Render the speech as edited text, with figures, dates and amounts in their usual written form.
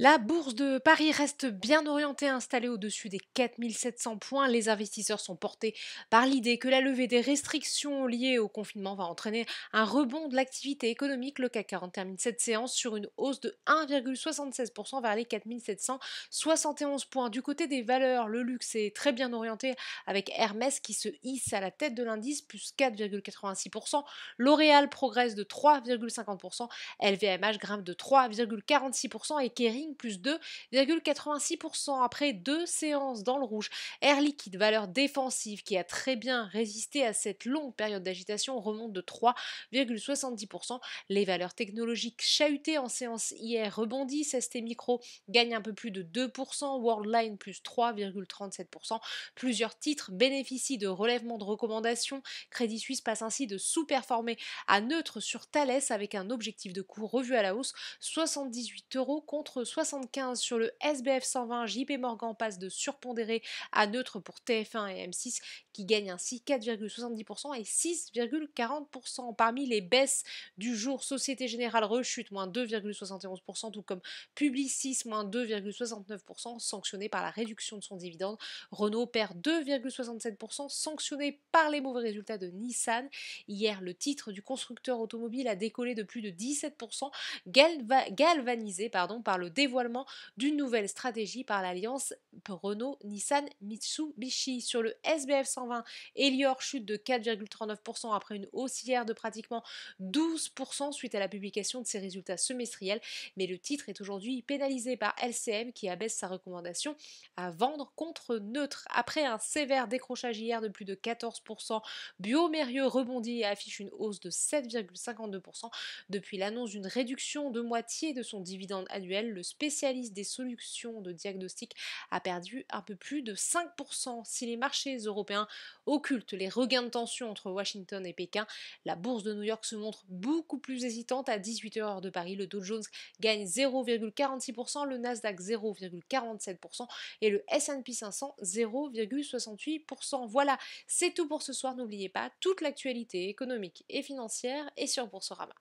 La bourse de Paris reste bien orientée, installée au-dessus des 4700 points. Les investisseurs sont portés par l'idée que la levée des restrictions liées au confinement va entraîner un rebond de l'activité économique. Le CAC 40 termine cette séance sur une hausse de 1,76% vers les 4771 points. Du côté des valeurs, le luxe est très bien orienté avec Hermès qui se hisse à la tête de l'indice, plus 4,86%. L'Oréal progresse de 3,50%. LVMH grimpe de 3,46% et Kering plus 2,86% après deux séances dans le rouge. Air Liquide, valeur défensive qui a très bien résisté à cette longue période d'agitation, remonte de 3,70%. Les valeurs technologiques chahutées en séance hier rebondissent. ST Micro gagne un peu plus de 2%, Worldline plus 3,37%. Plusieurs titres bénéficient de relèvements de recommandations. Crédit Suisse passe ainsi de sous-performer à neutre sur Thales avec un objectif de cours revu à la hausse, 78 euros contre 75 sur le SBF 120. JP Morgan passe de surpondéré à neutre pour TF1 et M6 qui gagnent ainsi 4,70% et 6,40%. Parmi les baisses du jour, Société Générale rechute moins 2,71%, tout comme Publicis moins 2,69%, sanctionné par la réduction de son dividende. Renault perd 2,67%, sanctionné par les mauvais résultats de Nissan. Hier, le titre du constructeur automobile a décollé de plus de 17%, galvanisé par le dévoilement d'une nouvelle stratégie par l'alliance Renault-Nissan-Mitsubishi. Sur le SBF 120, Elior chute de 4,39% après une hausse hier de pratiquement 12% suite à la publication de ses résultats semestriels, mais le titre est aujourd'hui pénalisé par LCM qui abaisse sa recommandation à vendre contre neutre. Après un sévère décrochage hier de plus de 14%, Biomérieux rebondit et affiche une hausse de 7,52%. Depuis l'annonce d'une réduction de moitié de son dividende annuel, le spécialiste des solutions de diagnostic a perdu un peu plus de 5%. Si les marchés européens occultent les regains de tension entre Washington et Pékin, la bourse de New York se montre beaucoup plus hésitante à 18h heure de Paris. Le Dow Jones gagne 0,46%, le Nasdaq 0,47% et le S&P 500 0,68%. Voilà, c'est tout pour ce soir. N'oubliez pas, toute l'actualité économique et financière est sur Boursorama.